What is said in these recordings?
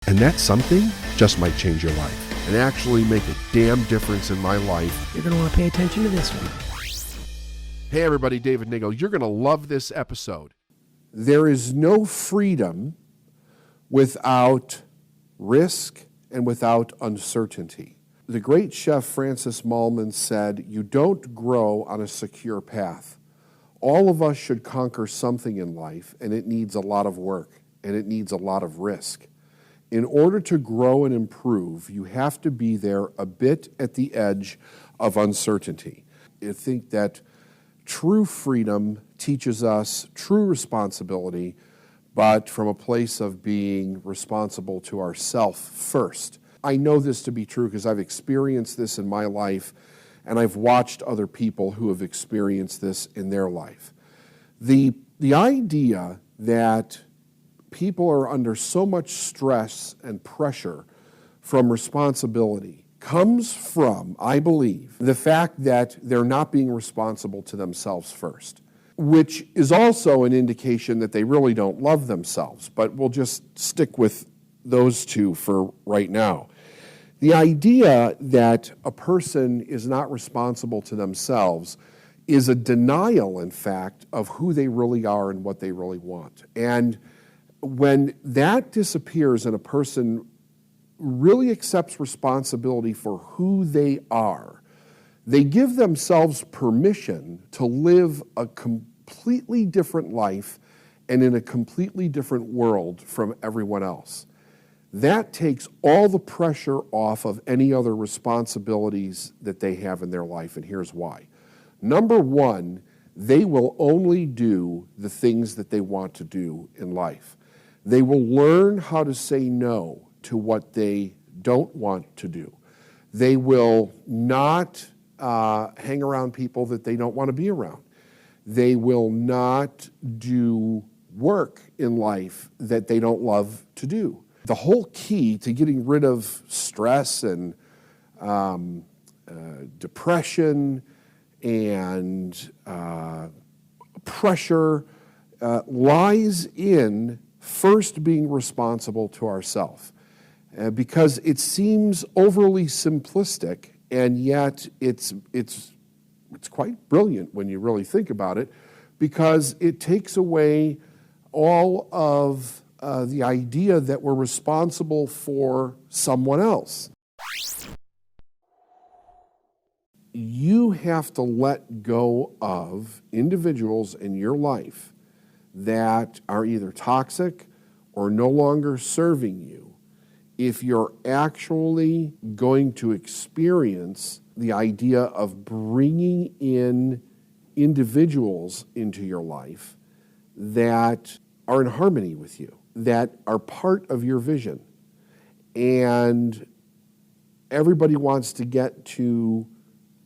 And that something just might change your life and actually make a damn difference in my life. You're going to want to pay attention to this one. Hey everybody, David Nagel. You're going to love this episode. There is no freedom without risk and without uncertainty. The great chef Francis Mallmann said, "You don't grow on a secure path. All of us should conquer something in life, and it needs a lot of work, and it needs a lot of risk. In order to grow and improve, you have to be there a bit at the edge of uncertainty." I think that true freedom teaches us true responsibility, but from a place of being responsible to ourself first. I know this to be true because I've experienced this in my life, and I've watched other people who have experienced this in their life. The idea that people are under so much stress and pressure from responsibility comes from, I believe, the fact that they're not being responsible to themselves first, which is also an indication that they really don't love themselves, but we'll just stick with those two for right now. The idea that a person is not responsible to themselves is a denial, in fact, of who they really are and what they really want. And when that disappears and a person really accepts responsibility for who they are, they give themselves permission to live a completely different life and in a completely different world from everyone else. That takes all the pressure off of any other responsibilities that they have in their life, and here's why. Number one, they will only do the things that they want to do in life. They will learn how to say no to what they don't want to do. They will not hang around people that they don't want to be around. They will not do work in life that they don't love to do. The whole key to getting rid of stress and depression and pressure lies in first being responsible to ourselves, because it seems overly simplistic, and yet it's quite brilliant when you really think about it, because it takes away all of the idea that we're responsible for someone else. You have to let go of individuals in your life that are either toxic or no longer serving you if you're actually going to experience the idea of bringing in individuals into your life that are in harmony with you, that are part of your vision. And everybody wants to get to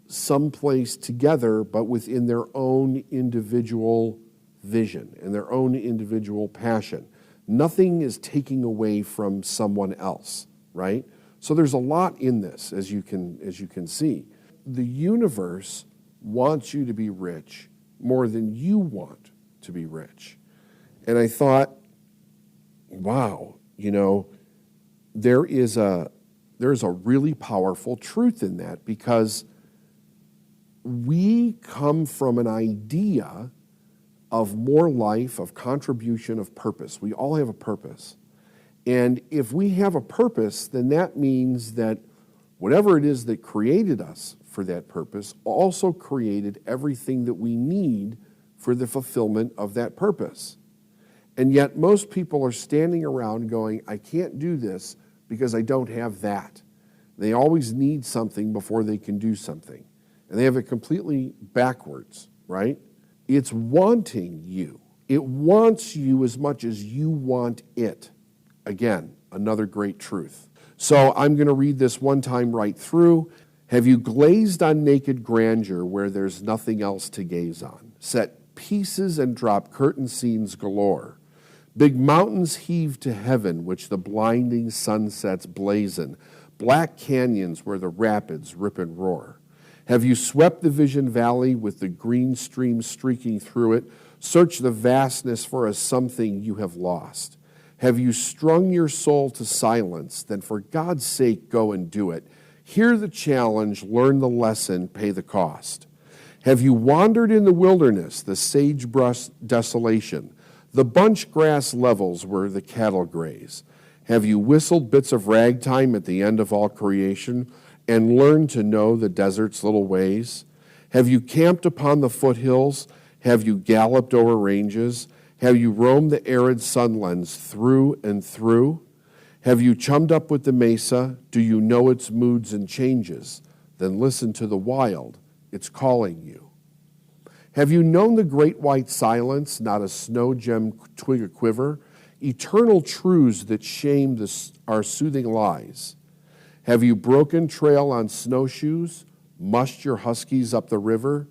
someplace together, but within their own individual vision and their own individual passion. Nothing is taking away from someone else, right? So there's a lot in this, as you can see. The universe wants you to be rich more than you want to be rich. And I thought, wow, there is a really powerful truth in that, because we come from an idea of more life, of contribution, of purpose. We all have a purpose. And if we have a purpose, then that means that whatever it is that created us for that purpose also created everything that we need for the fulfillment of that purpose. And yet most people are standing around going, I can't do this because I don't have that. They always need something before they can do something. And they have it completely backwards, right? It's wanting you. It wants you as much as you want it. Again, another great truth. So I'm going to read this one time right through. Have you glazed on naked grandeur where there's nothing else to gaze on? Set pieces and drop curtain scenes galore. Big mountains heave to heaven, which the blinding sunsets blazon. Black canyons where the rapids rip and roar. Have you swept the Vision Valley with the green stream streaking through it? Search the vastness for a something you have lost. Have you strung your soul to silence? Then for God's sake, go and do it. Hear the challenge, learn the lesson, pay the cost. Have you wandered in the wilderness, the sagebrush desolation, the bunch grass levels where the cattle graze? Have you whistled bits of ragtime at the end of all creation and learned to know the desert's little ways? Have you camped upon the foothills? Have you galloped over ranges? Have you roamed the arid sunlands through and through? Have you chummed up with the mesa? Do you know its moods and changes? Then listen to the wild. It's calling you. Have you known the great white silence, not a snow-gemmed twig a quiver, eternal truths that shame our soothing lies? Have you broken trail on snowshoes, mushed your huskies up the river,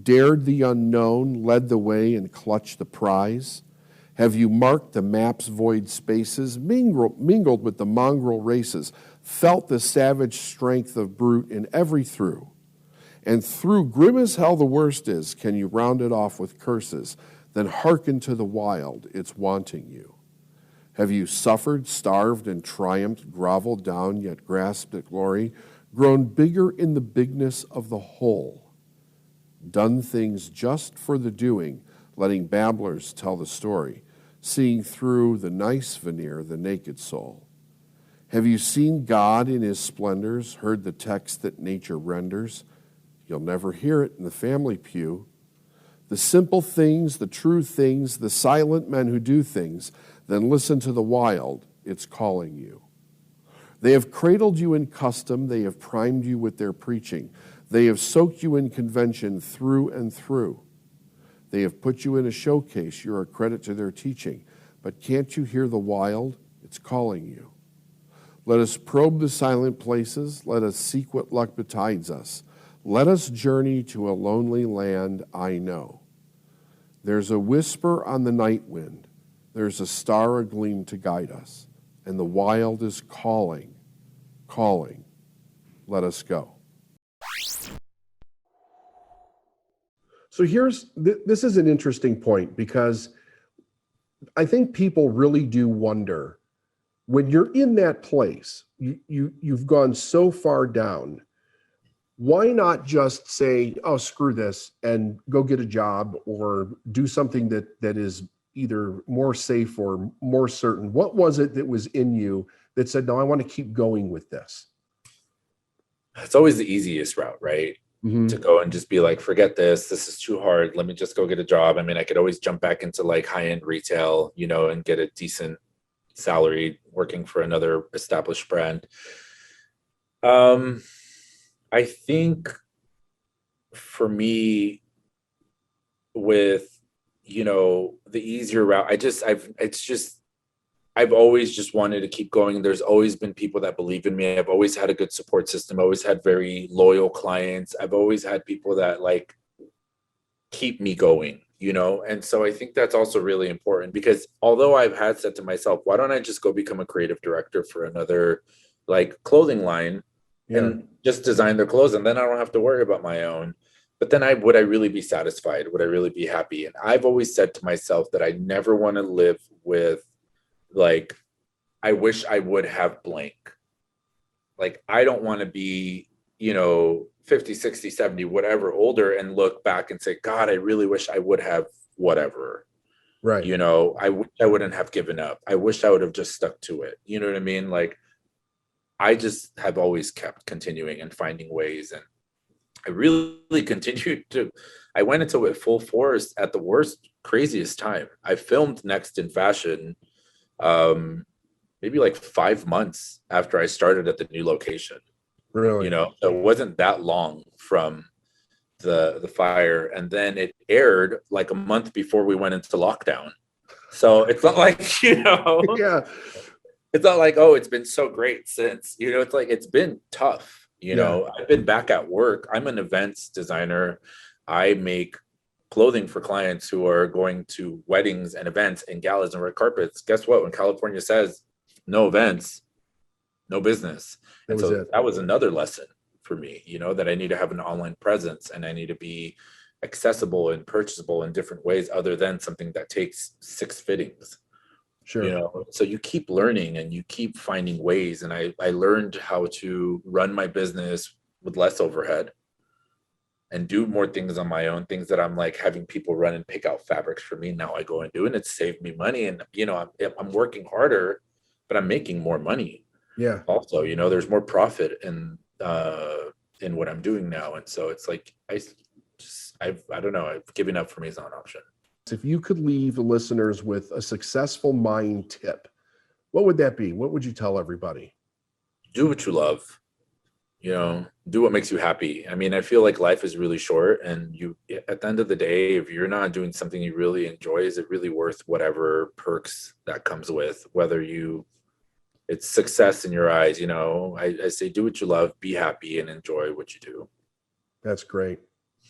dared the unknown, led the way, and clutched the prize? Have you marked the map's void spaces, mingled with the mongrel races, felt the savage strength of brute in every through? And through grim as hell the worst is, can you round it off with curses? Then hearken to the wild, it's wanting you. Have you suffered, starved, and triumphed, groveled down, yet grasped at glory, grown bigger in the bigness of the whole, done things just for the doing, letting babblers tell the story, seeing through the nice veneer the naked soul? Have you seen God in his splendors, heard the text that nature renders? You'll never hear it in the family pew. The simple things, the true things, the silent men who do things, then listen to the wild, it's calling you. They have cradled you in custom, they have primed you with their preaching, they have soaked you in convention through and through. They have put you in a showcase, you're a credit to their teaching, but can't you hear the wild? It's calling you. Let us probe the silent places, let us seek what luck betides us. Let us journey to a lonely land I know. There's a whisper on the night wind. There's a star agleam to guide us. And the wild is calling, calling. Let us go. So this is an interesting point, because I think people really do wonder, when you're in that place, you've gone so far down, why not just say, oh, screw this, and go get a job or do something that is either more safe or more certain? What was it that was in you that said, no, I want to keep going with this? It's always the easiest route, right? Mm-hmm. To go and just be like, forget this is too hard. Let me just go get a job. I mean, I could always jump back into like high-end retail, and get a decent salary working for another established brand. I think for me, with, the easier route, I've always just wanted to keep going. There's always been people that believe in me. I've always had a good support system. I've always had very loyal clients. I've always had people that like keep me going, And so I think that's also really important, because although I've had said to myself, why don't I just go become a creative director for another like clothing line and just design their clothes, and then I don't have to worry about my own. But then would I really be satisfied? Would I really be happy? And I've always said to myself that I never want to live with like, I wish I would have blank. Like, I don't want to be, 50, 60, 70, whatever, older, and look back and say, God, I really wish I would have whatever. Right. I wish I wouldn't have given up. I wish I would have just stuck to it. You know what I mean? Like, I just have always kept continuing and finding ways. And I really continued to, I went into it full force at the worst, craziest time. I filmed Next in Fashion, maybe like 5 months after I started at the new location. Really? So it wasn't that long from the fire. And then it aired like a month before we went into lockdown. So it's not like, Yeah. It's not like, oh, it's been so great since, it's like, it's been tough. I've been back at work. I'm an events designer. I make clothing for clients who are going to weddings and events and galas and red carpets. Guess what? When California says no events, no business. And so that was another lesson for me, that I need to have an online presence, and I need to be accessible and purchasable in different ways other than something that takes 6 fittings. Sure. You know, so you keep learning and you keep finding ways. And I learned how to run my business with less overhead and do more things on my own, things that I'm like having people run and pick out fabrics for me. Now I go and do, and it's saved me money. And, you know, I'm working harder, but I'm making more money. Yeah. Also, you know, there's more profit in what I'm doing now. And so it's like, I don't know, giving up for me is not an option. If you could leave the listeners with a successful mind tip, what would that be? What would you tell everybody? Do what you love, you know, do what makes you happy. I mean, I feel like life is really short, and you, at the end of the day, if you're not doing something you really enjoy, is it really worth whatever perks that comes with, whether it's success in your eyes, you know? I say, do what you love, be happy, and enjoy what you do. That's great.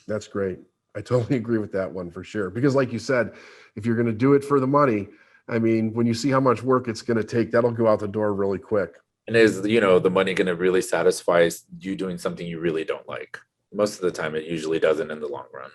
That's great. I totally agree with that one for sure. Because like you said, if you're going to do it for the money, I mean, when you see how much work it's going to take, that'll go out the door really quick. And is, you know, the money going to really satisfy you doing something you really don't like? Most of the time, it usually doesn't in the long run.